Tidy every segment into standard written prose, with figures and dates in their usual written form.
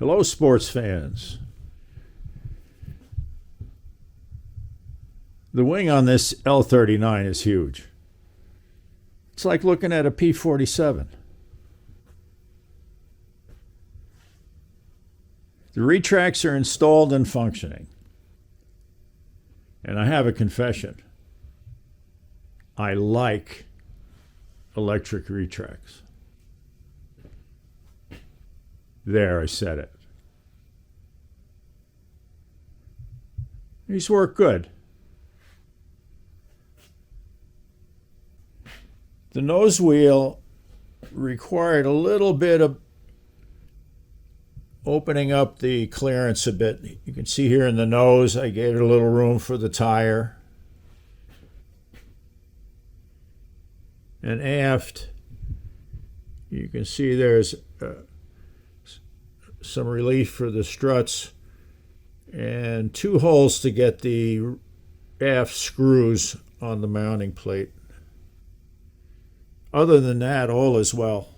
Hello, sports fans. The wing on this L-39 is huge. It's like looking at a P-47. The retracts are installed and functioning. And I have a confession. I like electric retracts. There, I said it. These work good. The nose wheel required a little bit of opening up the clearance a bit. You can see here in the nose, I gave it a little room for the tire. And aft, you can see there's some relief for the struts and two holes to get the aft screws on the mounting plate. Other than that, all is well.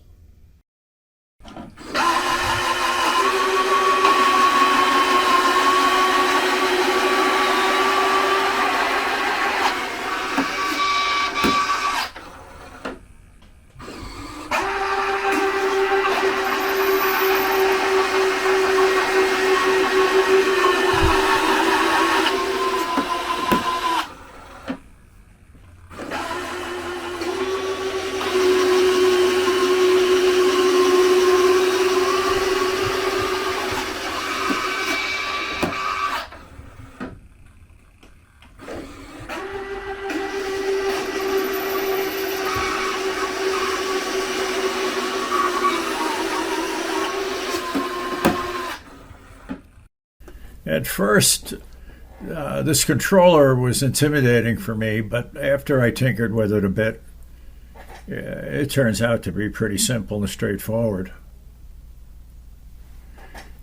At first, this controller was intimidating for me, but after I tinkered with it a bit, it turns out to be pretty simple and straightforward.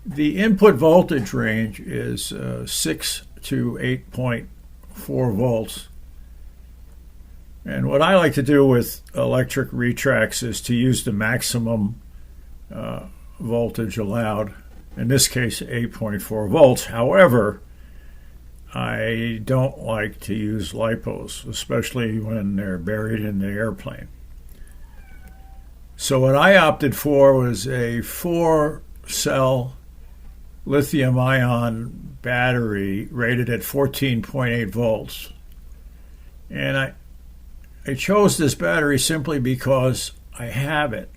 The input voltage range is 6 to 8.4 volts. And what I like to do with electric retracts is to use the maximum voltage allowed. In this case, 8.4 volts. However, I don't like to use LiPos, especially when they're buried in the airplane. So what I opted for was a 4-cell lithium-ion battery rated at 14.8 volts. And I chose this battery simply because I have it.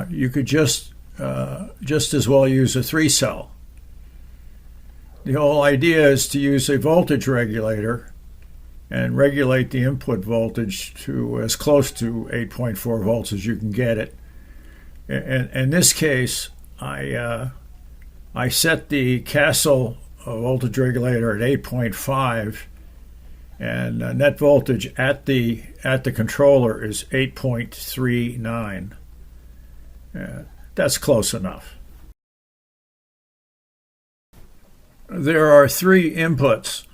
You could just as well use a 3-cell. The whole idea is to use a voltage regulator and regulate the input voltage to as close to 8.4 volts as you can get it. In this case, I set the Castle voltage regulator at 8.5, and net voltage at the controller is 8.39. That's close enough. There are 3 inputs.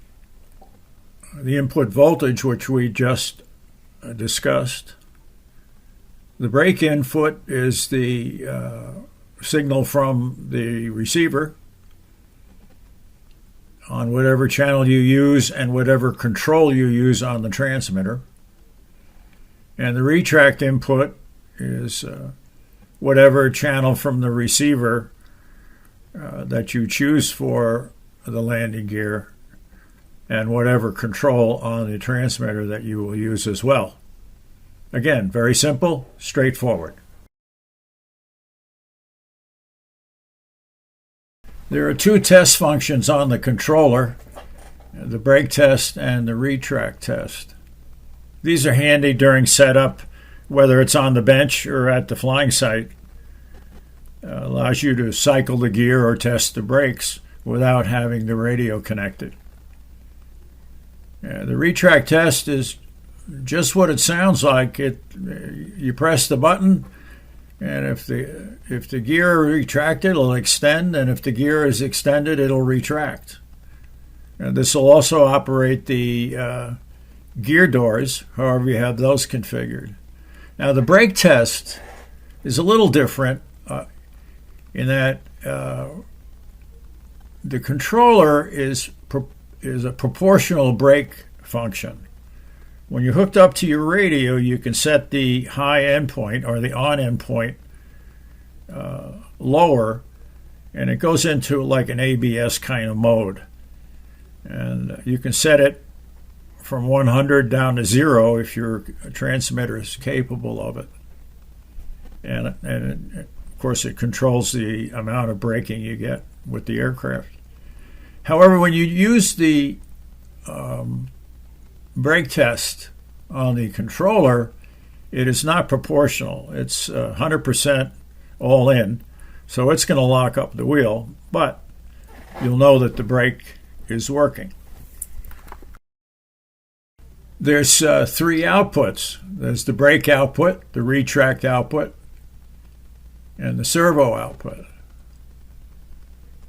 The input voltage, which we just discussed. The brake input is the signal from the receiver on whatever channel you use and whatever control you use on the transmitter. And the retract input is whatever channel from the receiver that you choose for the landing gear and whatever control on the transmitter that you will use as well. Again, very simple, straightforward. There are 2 test functions on the controller, the brake test and the retract test. These are handy during setup, whether it's on the bench or at the flying site. Allows you to cycle the gear or test the brakes without having the radio connected. The retract test is just what it sounds like. You press the button, and if the gear is retracted, it'll extend, and if the gear is extended, it'll retract. And this will also operate the gear doors, however you have those configured. Now, the brake test is a little different. in that the controller is a proportional brake function. When you're hooked up to your radio, you can set the high endpoint or the on endpoint lower, and it goes into like an ABS kind of mode. And you can set it from 100 down to 0 if your transmitter is capable of it. And of course, it controls the amount of braking you get with the aircraft. However, when you use the brake test on the controller, it is not proportional. It's 100% all in, so it's going to lock up the wheel, but you'll know that the brake is working. There's 3 outputs. There's the brake output, the retract output, and the servo output.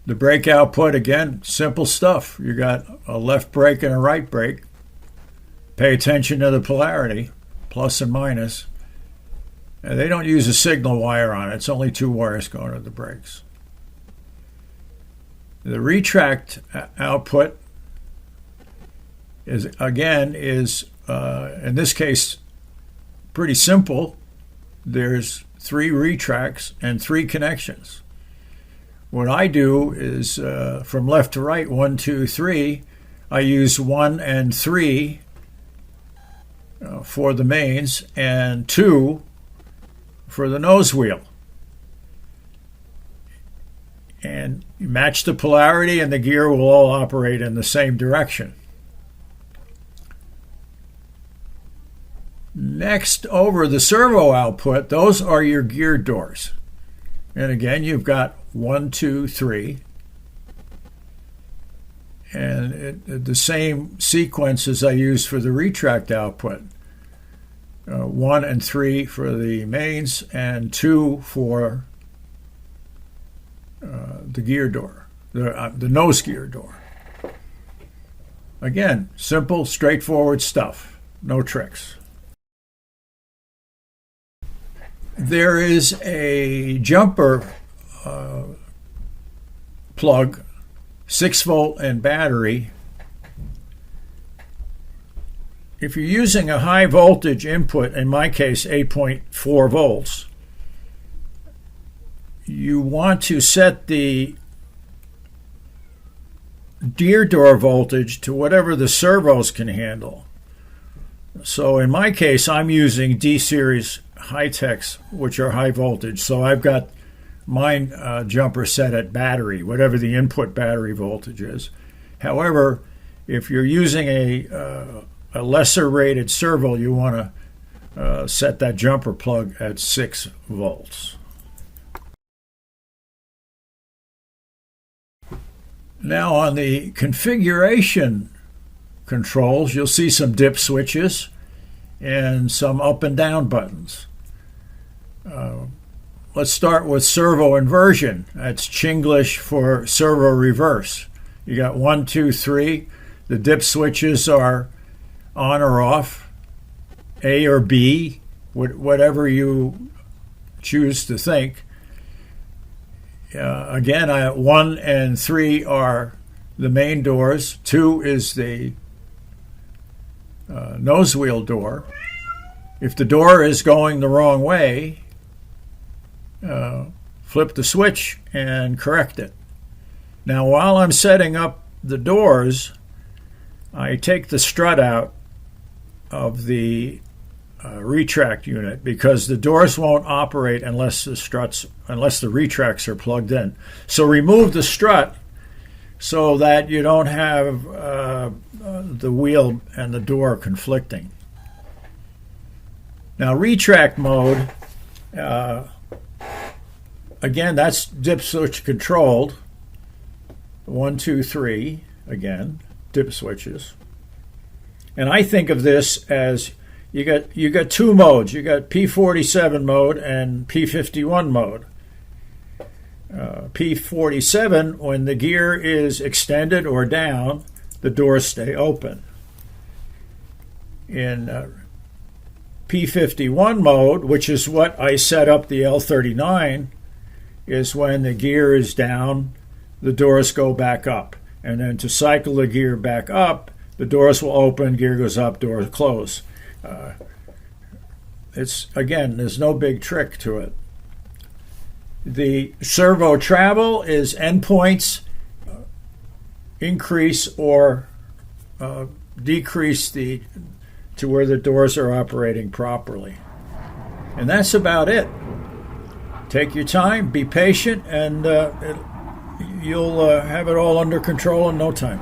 The brake output, again, simple stuff. You got a left brake and a right brake. Pay attention to the polarity, plus and minus. And they don't use a signal wire on it. It's only 2 wires going to the brakes. The retract output is in this case pretty simple. There's 3 retracts and 3 connections. What I do is from left to right, 1, 2, 3. I use 1 and 3 for the mains and 2 for the nose wheel. And you match the polarity and the gear will all operate in the same direction. Next, over the servo output, those are your gear doors. And again, you've got 1, 2, 3. And the same sequence as I use for the retract output. 1 and 3 for the mains and 2 for the gear door, the nose gear door. Again, simple, straightforward stuff. No tricks. There is a jumper plug, 6-volt and battery. If you're using a high voltage input, in my case 8.4 volts, you want to set the gear door voltage to whatever the servos can handle. So in my case, I'm using D-series high-techs, which are high voltage. So I've got mine jumper set at battery, whatever the input battery voltage is. However, if you're using a lesser rated servo, you want to set that jumper plug at 6 volts. Now on the configuration controls, you'll see some dip switches and some up and down buttons. Let's start with servo inversion. That's Chinglish for servo reverse. You got 1, 2, 3. The dip switches are on or off, A or B, whatever you choose to think. Again, 1 and 3 are the main doors. 2 is the nose wheel door. If the door is going the wrong way, flip the switch and correct it. Now, while I'm setting up the doors, I take the strut out of the retract unit because the doors won't operate unless the retracts are plugged in. So remove the strut so that you don't have the wheel and the door conflicting. Now, retract mode, again, that's dip switch controlled. 1, 2, 3, again, dip switches. And I think of this as you got 2 modes. You got P47 mode and P51 mode. P47, when the gear is extended or down, the doors stay open. In P51 mode, which is what I set up the L-39, is when the gear is down, the doors go back up. And then to cycle the gear back up, the doors will open, gear goes up, doors close. There's no big trick to it. The servo travel is endpoints increase or decrease to where the doors are operating properly. And that's about it. Take your time, be patient, and you'll have it all under control in no time.